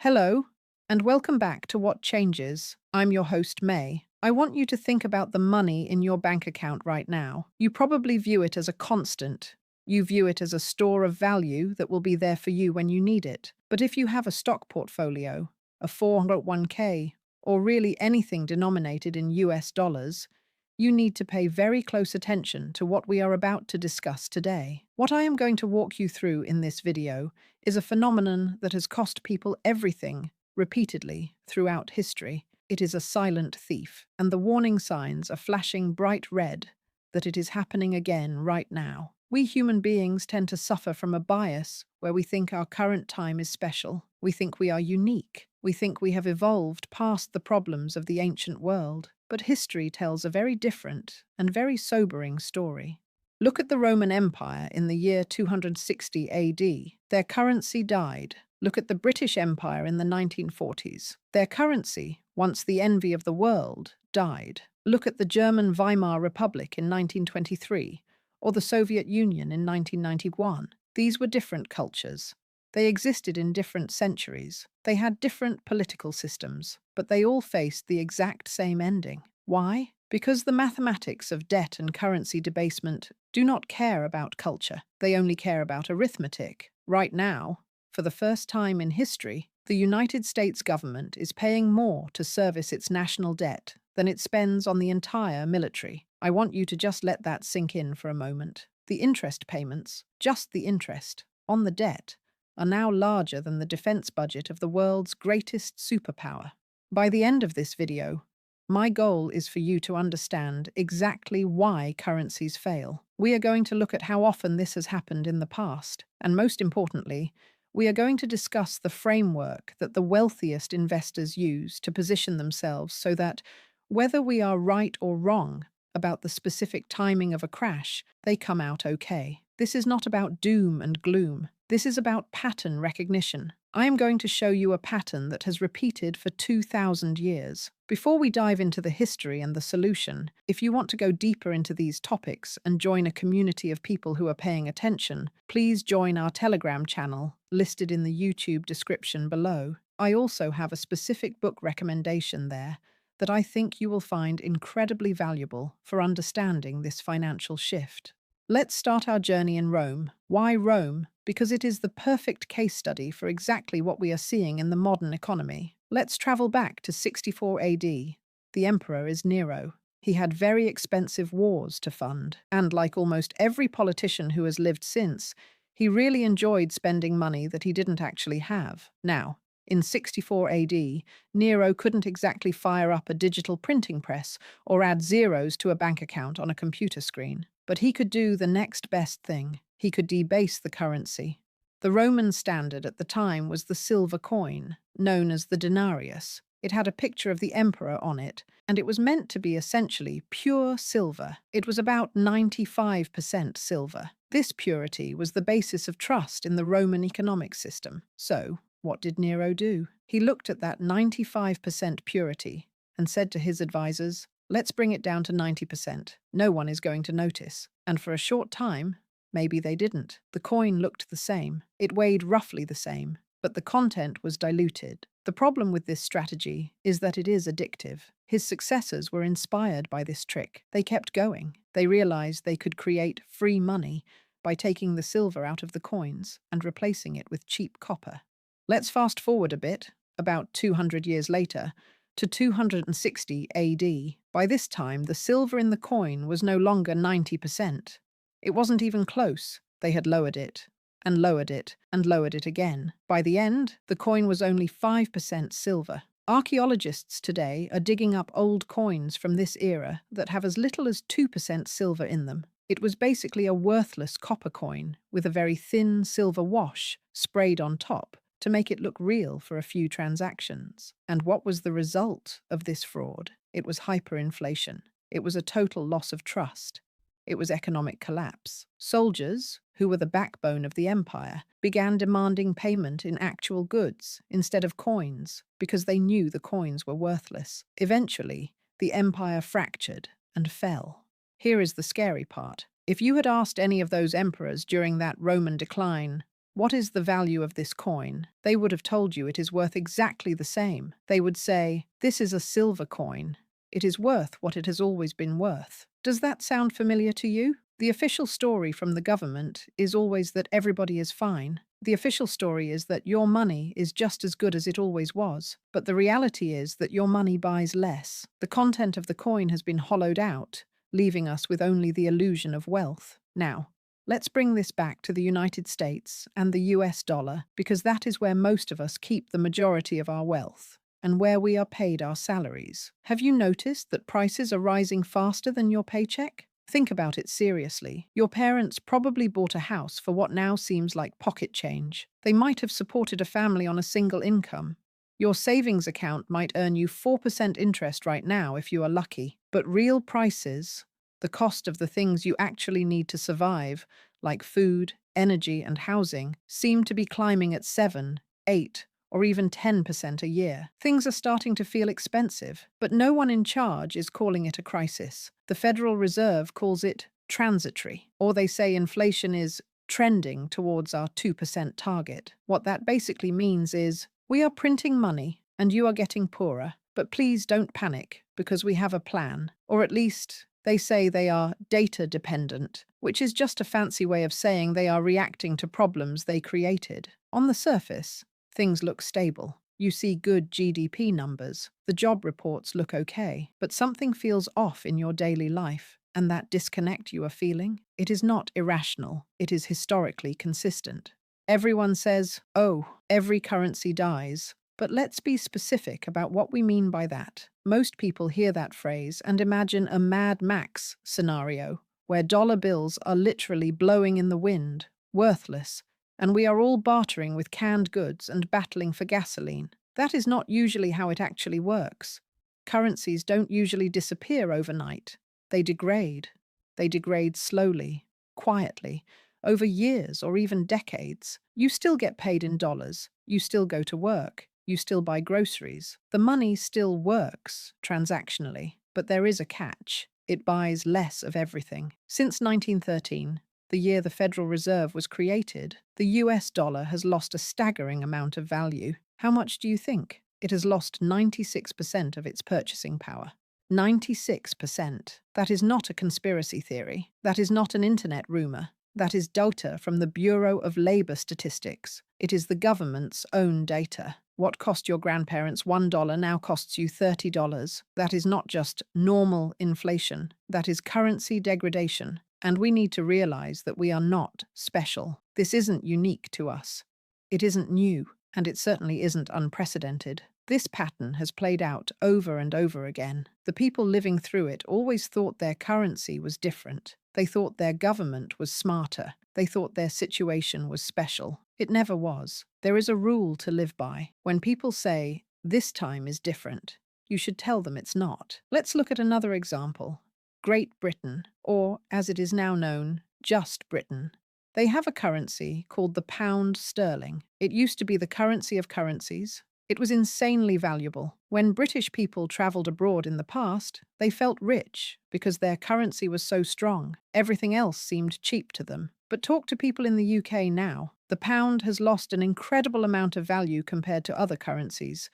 Hello, and welcome back to What Changes. I'm your host, May. I want you to think about the money in your bank account right now. You probably view it as a constant. You view it as a store of value that will be there for you when you need it. But if you have a stock portfolio, a 401k, or really anything denominated in US dollars, you need to pay very close attention to what we are about to discuss today. What I am going to walk you through in this video is a phenomenon that has cost people everything repeatedly throughout history. It is a silent thief, and the warning signs are flashing bright red that it is happening again right now. We human beings tend to suffer from a bias where we think our current time is special. We think we are unique. We think we have evolved past the problems of the ancient world. But history tells a very different and very sobering story. Look at the Roman Empire in the year 260 AD. Their currency died. Look at the British Empire in the 1940s. Their currency, once the envy of the world, died. Look at the German Weimar Republic in 1923, or the Soviet Union in 1991. These were different cultures. They existed in different centuries. They had different political systems, but they all faced the exact same ending. Why? Because the mathematics of debt and currency debasement do not care about culture. They only care about arithmetic. Right now, for the first time in history, the United States government is paying more to service its national debt than it spends on the entire military. I want you to just let that sink in for a moment. The interest payments, just the interest, on the debt, are now larger than the defense budget of the world's greatest superpower. By the end of this video, my goal is for you to understand exactly why currencies fail. We are going to look at how often this has happened in the past, and most importantly, we are going to discuss the framework that the wealthiest investors use to position themselves so that, whether we are right or wrong about the specific timing of a crash, they come out okay. This is not about doom and gloom. This is about pattern recognition. I am going to show you a pattern that has repeated for 2,000 years. Before we dive into the history and the solution, if you want to go deeper into these topics and join a community of people who are paying attention, please join our Telegram channel, listed in the YouTube description below. I also have a specific book recommendation there that I think you will find incredibly valuable for understanding this financial shift. Let's start our journey in Rome. Why Rome? Because it is the perfect case study for exactly what we are seeing in the modern economy. Let's travel back to 64 AD. The emperor is Nero. He had very expensive wars to fund, and like almost every politician who has lived since, he really enjoyed spending money that he didn't actually have. Now, in 64 AD, Nero couldn't exactly fire up a digital printing press or add zeros to a bank account on a computer screen. But he could do the next best thing. He could debase the currency. The Roman standard at the time was the silver coin, known as the denarius. It had a picture of the emperor on it, and it was meant to be essentially pure silver. It was about 95% silver. This purity was the basis of trust in the Roman economic system. So, what did Nero do? He looked at that 95% purity and said to his advisors, "Let's bring it down to 90%. No one is going to notice." And for a short time, maybe they didn't. The coin looked the same. It weighed roughly the same, but the content was diluted. The problem with this strategy is that it is addictive. His successors were inspired by this trick. They kept going. They realized they could create free money by taking the silver out of the coins and replacing it with cheap copper. Let's fast forward a bit, about 200 years later, to 260 AD. By this time, the silver in the coin was no longer 90%. It wasn't even close. They had lowered it, and lowered it, and lowered it again. By the end, the coin was only 5% silver. Archaeologists today are digging up old coins from this era that have as little as 2% silver in them. It was basically a worthless copper coin with a very thin silver wash sprayed on top to make it look real for a few transactions. And what was the result of this fraud? It was hyperinflation. It was a total loss of trust. It was economic collapse. Soldiers, who were the backbone of the empire, began demanding payment in actual goods instead of coins because they knew the coins were worthless. Eventually, the empire fractured and fell. Here is the scary part. If you had asked any of those emperors during that Roman decline, "What is the value of this coin?" They would have told you it is worth exactly the same. They would say, "This is a silver coin. It is worth what it has always been worth." Does that sound familiar to you? The official story from the government is always that everybody is fine. The official story is that your money is just as good as it always was. But the reality is that your money buys less. The content of the coin has been hollowed out, leaving us with only the illusion of wealth. Now, let's bring this back to the United States and the US dollar, because that is where most of us keep the majority of our wealth and where we are paid our salaries. Have you noticed that prices are rising faster than your paycheck? Think about it seriously. Your parents probably bought a house for what now seems like pocket change. They might have supported a family on a single income. Your savings account might earn you 4% interest right now if you are lucky. But real prices, the cost of the things you actually need to survive, like food, energy, and housing, seem to be climbing at 7, 8, or even 10% a year. Things are starting to feel expensive, but no one in charge is calling it a crisis. The Federal Reserve calls it transitory, or they say inflation is trending towards our 2% target. What that basically means is, we are printing money and you are getting poorer, but please don't panic because we have a plan, or at least they say they are data dependent, which is just a fancy way of saying they are reacting to problems they created. On the surface, things look stable. You see good GDP numbers. The job reports look okay. But something feels off in your daily life. And that disconnect you are feeling, it is not irrational. It is historically consistent. Everyone says, "Oh, every currency dies." But let's be specific about what we mean by that. Most people hear that phrase and imagine a Mad Max scenario, where dollar bills are literally blowing in the wind, worthless, and we are all bartering with canned goods and battling for gasoline. That is not usually how it actually works. Currencies don't usually disappear overnight. They degrade. They degrade slowly, quietly, over years or even decades. You still get paid in dollars. You still go to work. You still buy groceries. The money still works transactionally, but there is a catch. It buys less of everything. Since 1913, the year the Federal Reserve was created, the US dollar has lost a staggering amount of value. How much do you think? It has lost 96% of its purchasing power. 96%. That is not a conspiracy theory. That is not an internet rumor. That is data from the Bureau of Labor Statistics. It is the government's own data. What cost your grandparents $1 now costs you $30. That is not just normal inflation. That is currency degradation. And we need to realize that we are not special. This isn't unique to us. It isn't new, and it certainly isn't unprecedented. This pattern has played out over and over again. The people living through it always thought their currency was different. They thought their government was smarter. They thought their situation was special. It never was. There is a rule to live by. When people say, "This time is different," you should tell them it's not. Let's look at another example. Great Britain, or as it is now known, just Britain. They have a currency called the pound sterling. It used to be the currency of currencies. It was insanely valuable. When British people travelled abroad in the past, they felt rich because their currency was so strong. Everything else seemed cheap to them. But talk to people in the UK now. The pound has lost an incredible amount of value compared to other currencies.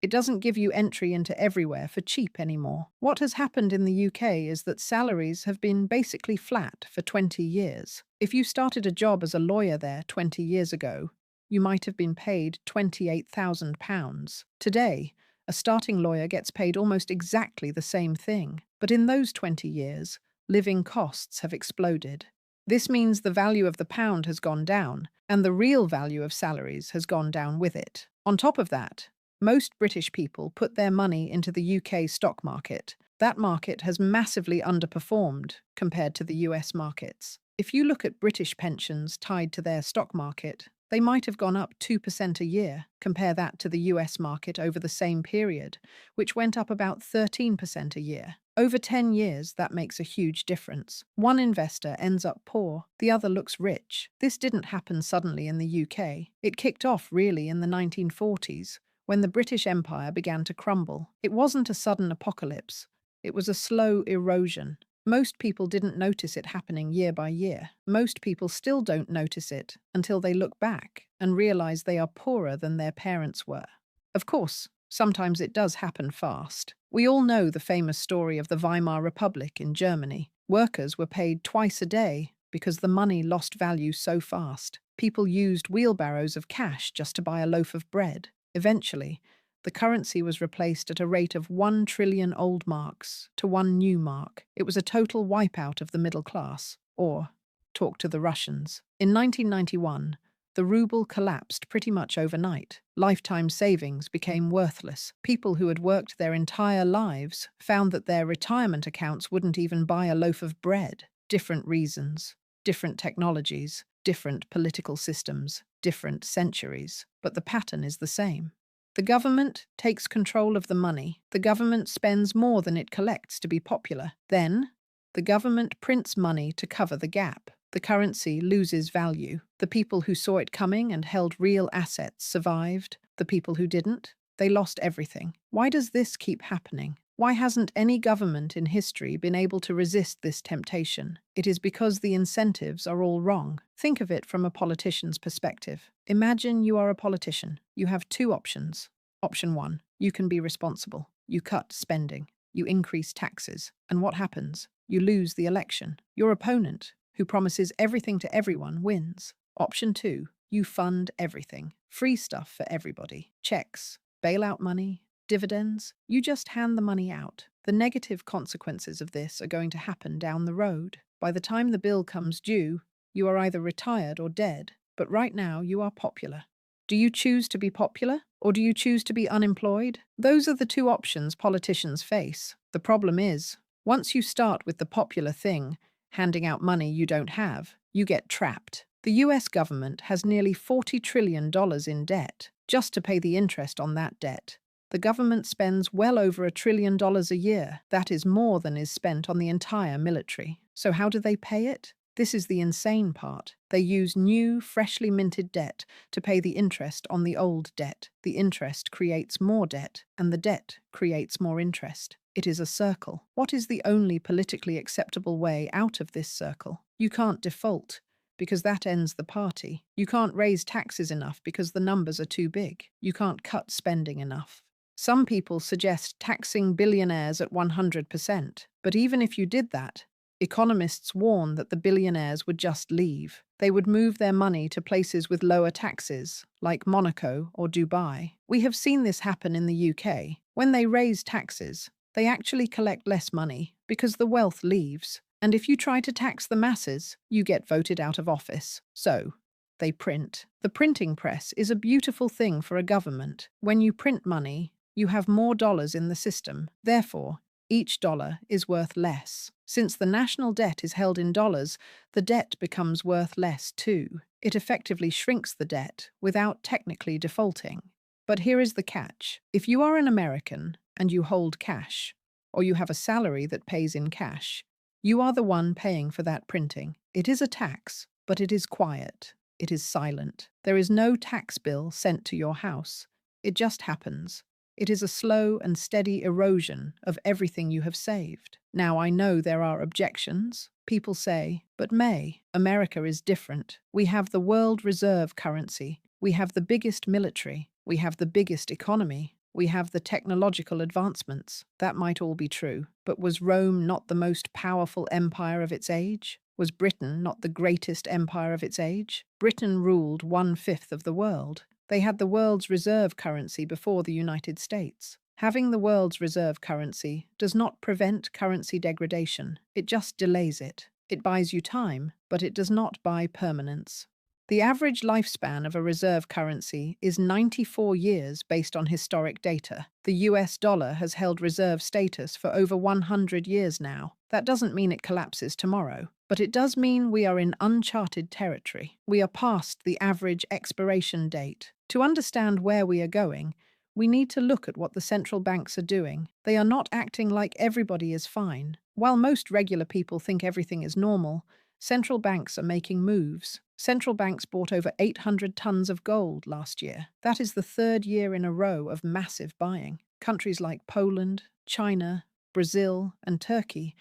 It doesn't give you entry into everywhere for cheap anymore. What has happened in the UK is that salaries have been basically flat for 20 years. If you started a job as a lawyer there 20 years ago, you might have been paid £28,000. Today, a starting lawyer gets paid almost exactly the same thing. But in those 20 years, living costs have exploded. This means the value of the pound has gone down, and the real value of salaries has gone down with it. On top of that, most British people put their money into the UK stock market. That market has massively underperformed compared to the US markets. If you look at British pensions tied to their stock market, they might have gone up 2% a year. Compare that to the US market over the same period, which went up about 13% a year. Over 10 years, that makes a huge difference. One investor ends up poor, the other looks rich. This didn't happen suddenly in the UK. It kicked off really in the 1940s, when the British Empire began to crumble. It wasn't a sudden apocalypse. It was a slow erosion. Most people didn't notice it happening year by year. Most people still don't notice it until they look back and realize they are poorer than their parents were. Of course, sometimes it does happen fast. We all know the famous story of the Weimar Republic in Germany. Workers were paid twice a day because the money lost value so fast. People used wheelbarrows of cash just to buy a loaf of bread. Eventually, the currency was replaced at a rate of 1 trillion old marks to one new mark. It was a total wipeout of the middle class. Or, talk to the Russians. In 1991, the ruble collapsed pretty much overnight. Lifetime savings became worthless. People who had worked their entire lives found that their retirement accounts wouldn't even buy a loaf of bread. Different reasons, different technologies, different political systems, different centuries. But the pattern is the same. The government takes control of the money. The government spends more than it collects to be popular. Then, the government prints money to cover the gap. The currency loses value. The people who saw it coming and held real assets survived. The people who didn't, they lost everything. Why does this keep happening? Why hasn't any government in history been able to resist this temptation? It is because the incentives are all wrong. Think of it from a politician's perspective. Imagine you are a politician. You have two options. Option one, you can be responsible. You cut spending. You increase taxes. And what happens? You lose the election. Your opponent, who promises everything to everyone, wins. Option two, you fund everything. Free stuff for everybody. Checks, bailout money, dividends. You just hand the money out. The negative consequences of this are going to happen down the road. By the time the bill comes due, you are either retired or dead. But right now, you are popular. Do you choose to be popular, or do you choose to be unemployed? Those are the two options politicians face. The problem is, once you start with the popular thing, handing out money you don't have, you get trapped. The US government has nearly $40 trillion in debt just to pay the interest on that debt. The government spends well over $1 trillion a year. That is more than is spent on the entire military. So how do they pay it? This is the insane part. They use new, freshly minted debt to pay the interest on the old debt. The interest creates more debt, and the debt creates more interest. It is a circle. What is the only politically acceptable way out of this circle? You can't default, because that ends the party. You can't raise taxes enough because the numbers are too big. You can't cut spending enough. Some people suggest taxing billionaires at 100%, but even if you did that, economists warn that the billionaires would just leave. They would move their money to places with lower taxes, like Monaco or Dubai. We have seen this happen in the UK. When they raise taxes, they actually collect less money because the wealth leaves. And if you try to tax the masses, you get voted out of office. So, they print. The printing press is a beautiful thing for a government. When you print money, you have more dollars in the system. Therefore, each dollar is worth less. Since the national debt is held in dollars, the debt becomes worth less too. It effectively shrinks the debt without technically defaulting. But here is the catch. If you are an American and you hold cash, or you have a salary that pays in cash, you are the one paying for that printing. It is a tax, but it is quiet. It is silent. There is no tax bill sent to your house. It just happens. It is a slow and steady erosion of everything you have saved. Now, I know there are objections. People say, but May, America is different. We have the world reserve currency. We have the biggest military. We have the biggest economy. We have the technological advancements. That might all be true. But was Rome not the most powerful empire of its age? Was Britain not the greatest empire of its age? Britain ruled 1/5 of the world. They had the world's reserve currency before the United States. Having the world's reserve currency does not prevent currency degradation. It just delays it. It buys you time, but it does not buy permanence. The average lifespan of a reserve currency is 94 years based on historic data. The US dollar has held reserve status for over 100 years now. That doesn't mean it collapses tomorrow, but it does mean we are in uncharted territory. We are past the average expiration date. To understand where we are going, we need to look at what the central banks are doing. They are not acting like everybody is fine. While most regular people think everything is normal, central banks are making moves. Central banks bought over 800 tons of gold last year. That is the third year in a row of massive buying. Countries like Poland, China, Brazil, and Turkey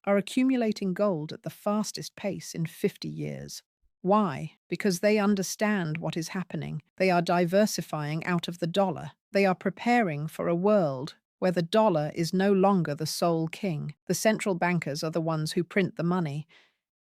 are accumulating gold at the fastest pace in 50 years. Why? Because they understand what is happening. They are diversifying out of the dollar. They are preparing for a world where the dollar is no longer the sole king. The central bankers are the ones who print the money,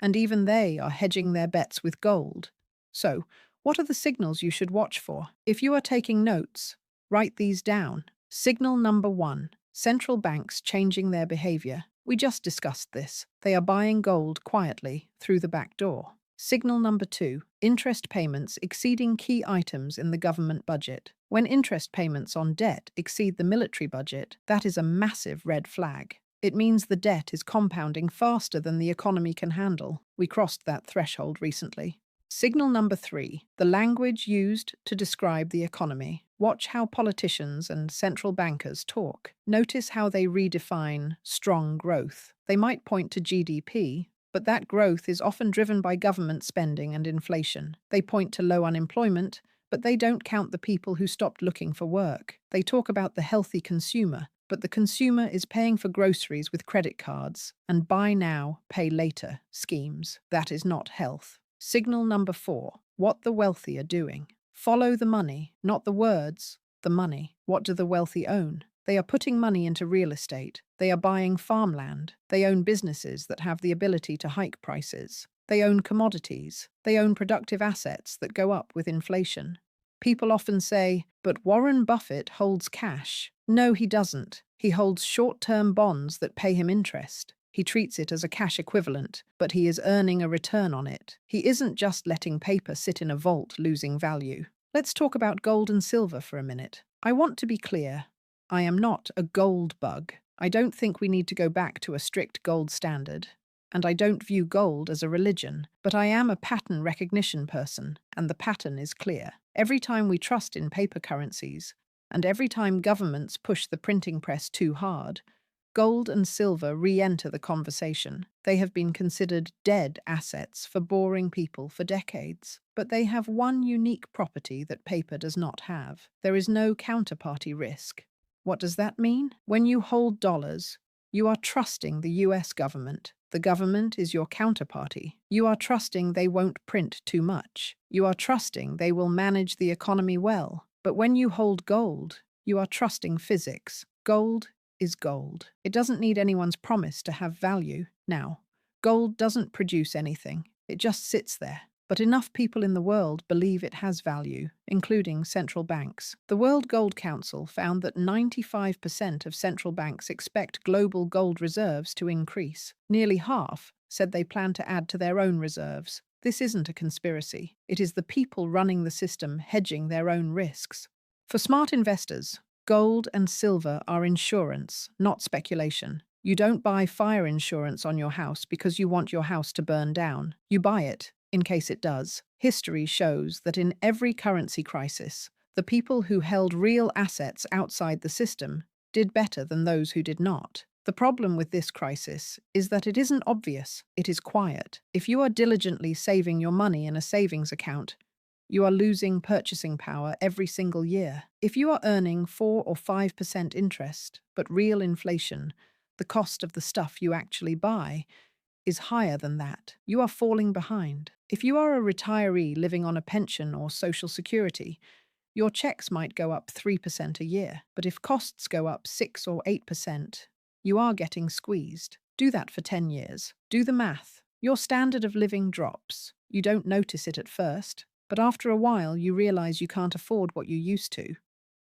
and even they are hedging their bets with gold. So, what are the signals you should watch for? If you are taking notes, write these down. Signal number 1, central banks changing their behavior. We just discussed this. They are buying gold quietly through the back door. Signal number 2, interest payments exceeding key items in the government budget. When interest payments on debt exceed the military budget, that is a massive red flag. It means the debt is compounding faster than the economy can handle. We crossed that threshold recently. Signal number 3, the language used to describe the economy. Watch how politicians and central bankers talk. Notice how they redefine strong growth. They might point to GDP, but that growth is often driven by government spending and inflation. They point to low unemployment, but they don't count the people who stopped looking for work. They talk about the healthy consumer, but the consumer is paying for groceries with credit cards and buy now, pay later schemes. That is not health. Signal number 4, what the wealthy are doing. Follow the money, not the words, the money. What do the wealthy own? They are putting money into real estate. They are buying farmland. They own businesses that have the ability to hike prices. They own commodities. They own productive assets that go up with inflation. People often say, but Warren Buffett holds cash. No, he doesn't. He holds short-term bonds that pay him interest. He treats it as a cash equivalent, but he is earning a return on it. He isn't just letting paper sit in a vault losing value. Let's talk about gold and silver for a minute. I want to be clear. I am not a gold bug. I don't think we need to go back to a strict gold standard. And I don't view gold as a religion, but I am a pattern recognition person, and the pattern is clear. Every time we trust in paper currencies, and every time governments push the printing press too hard, gold and silver re-enter the conversation. They have been considered dead assets for boring people for decades. But they have one unique property that paper does not have. There is no counterparty risk. What does that mean? When you hold dollars, you are trusting the US government. The government is your counterparty. You are trusting they won't print too much. You are trusting they will manage the economy well. But when you hold gold, you are trusting physics. Gold is gold. It doesn't need anyone's promise to have value. Now, gold doesn't produce anything. It just sits there. But enough people in the world believe it has value, including central banks. The World Gold Council found that 95% of central banks expect global gold reserves to increase. Nearly half said they plan to add to their own reserves. This isn't a conspiracy. It is the people running the system hedging their own risks. For smart investors, gold and silver are insurance, not speculation. You don't buy fire insurance on your house because you want your house to burn down. You buy it in case it does. History shows that in every currency crisis, the people who held real assets outside the system did better than those who did not. The problem with this crisis is that it isn't obvious, it is quiet. If you are diligently saving your money in a savings account, you are losing purchasing power every single year. If you are earning 4 or 5% interest, but real inflation, the cost of the stuff you actually buy, is higher than that, you are falling behind. If you are a retiree living on a pension or social security, your checks might go up 3% a year. But if costs go up 6 or 8%, you are getting squeezed. Do that for 10 years. Do the math. Your standard of living drops. You don't notice it at first, but after a while you realize you can't afford what you used to.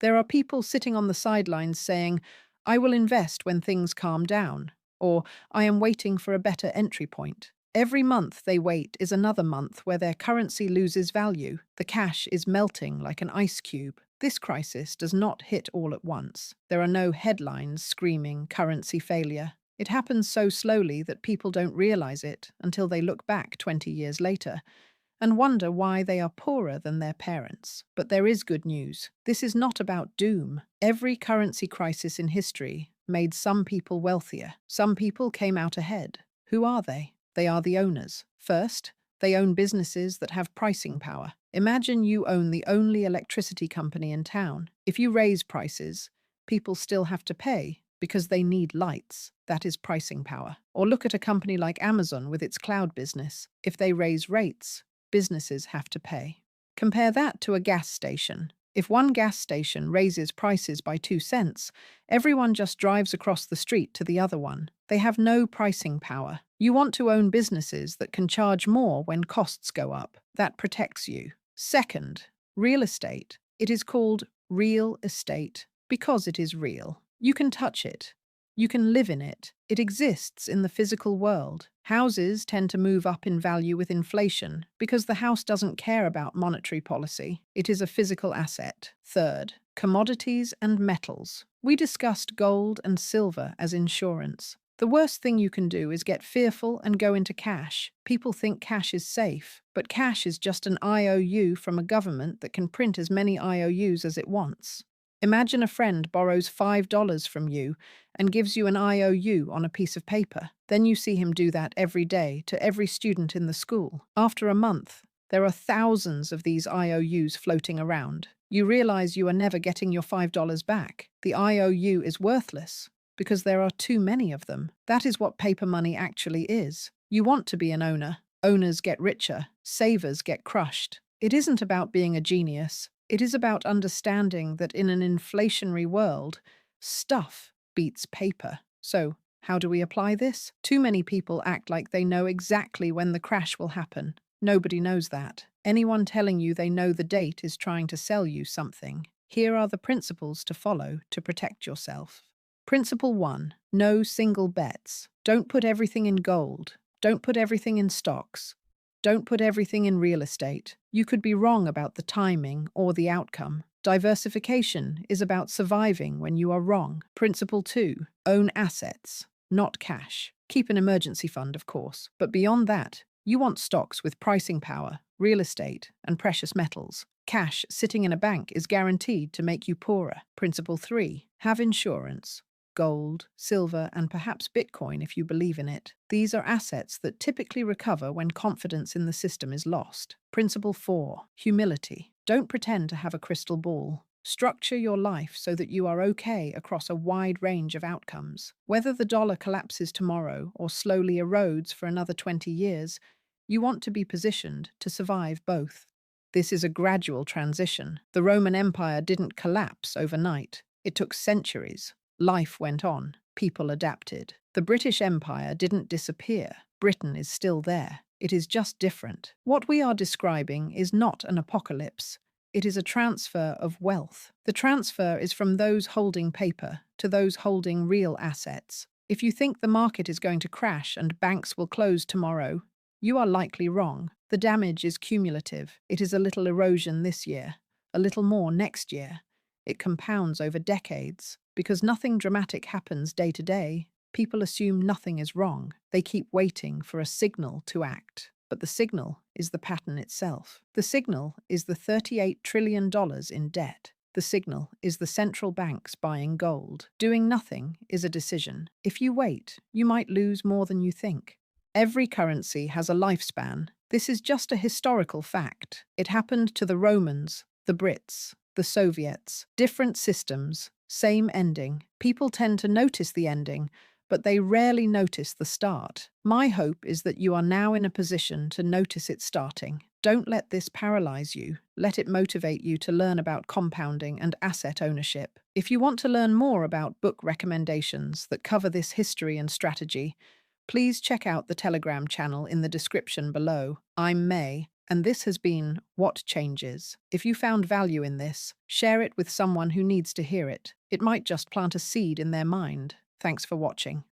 There are people sitting on the sidelines saying, I will invest when things calm down, or I am waiting for a better entry point. Every month they wait is another month where their currency loses value. The cash is melting like an ice cube. This crisis does not hit all at once. There are no headlines screaming currency failure. It happens so slowly that people don't realize it until they look back 20 years later and wonder why they are poorer than their parents. But there is good news. This is not about doom. Every currency crisis in history made some people wealthier. Some people came out ahead. Who are they? They are the owners. First, they own businesses that have pricing power. Imagine you own the only electricity company in town. If you raise prices, people still have to pay because they need lights. That is pricing power. Or look at a company like Amazon with its cloud business. If they raise rates, businesses have to pay. Compare that to a gas station. If one gas station raises prices by 2 cents, everyone just drives across the street to the other one. They have no pricing power. You want to own businesses that can charge more when costs go up. That protects you. Second, real estate. It is called real estate because it is real. You can touch it. You can live in it. It exists in the physical world. Houses tend to move up in value with inflation because the house doesn't care about monetary policy. It is a physical asset. Third, commodities and metals. We discussed gold and silver as insurance. The worst thing you can do is get fearful and go into cash. People think cash is safe, but cash is just an IOU from a government that can print as many IOUs as it wants. Imagine a friend borrows $5 from you and gives you an IOU on a piece of paper. Then you see him do that every day to every student in the school. After a month, there are thousands of these IOUs floating around. You realize you are never getting your $5 back. The IOU is worthless because there are too many of them. That is what paper money actually is. You want to be an owner. Owners get richer. Savers get crushed. It isn't about being a genius. It is about understanding that in an inflationary world, stuff beats paper. So, how do we apply this? Too many people act like they know exactly when the crash will happen. Nobody knows that. Anyone telling you they know the date is trying to sell you something. Here are the principles to follow to protect yourself. Principle 1. No single bets. Don't put everything in gold. Don't put everything in stocks. Don't put everything in real estate. You could be wrong about the timing or the outcome. Diversification is about surviving when you are wrong. Principle 2. Own assets, not cash. Keep an emergency fund, of course. But beyond that, you want stocks with pricing power, real estate, and precious metals. Cash sitting in a bank is guaranteed to make you poorer. Principle 3. Have insurance. Gold, silver, and perhaps Bitcoin if you believe in it. These are assets that typically recover when confidence in the system is lost. Principle 4. Humility. Don't pretend to have a crystal ball. Structure your life so that you are okay across a wide range of outcomes. Whether the dollar collapses tomorrow or slowly erodes for another 20 years, you want to be positioned to survive both. This is a gradual transition. The Roman Empire didn't collapse overnight. It took centuries. Life went on. People adapted. The British Empire didn't disappear. Britain is still there. It is just different. What we are describing is not an apocalypse. It is a transfer of wealth. The transfer is from those holding paper to those holding real assets. If you think the market is going to crash and banks will close tomorrow, you are likely wrong. The damage is cumulative. It is a little erosion this year, a little more next year. It compounds over decades. Because nothing dramatic happens day to day, people assume nothing is wrong. They keep waiting for a signal to act. But the signal is the pattern itself. The signal is the $38 trillion in debt. The signal is the central banks buying gold. Doing nothing is a decision. If you wait, you might lose more than you think. Every currency has a lifespan. This is just a historical fact. It happened to the Romans, the Brits, the Soviets. Different systems, same ending. People tend to notice the ending, but they rarely notice the start. My hope is that you are now in a position to notice it starting. Don't let this paralyze you. Let it motivate you to learn about compounding and asset ownership. If you want to learn more about book recommendations that cover this history and strategy, please check out the Telegram channel in the description below. I'm May, and this has been What Changes. If you found value in this, share it with someone who needs to hear it. It might just plant a seed in their mind. Thanks for watching.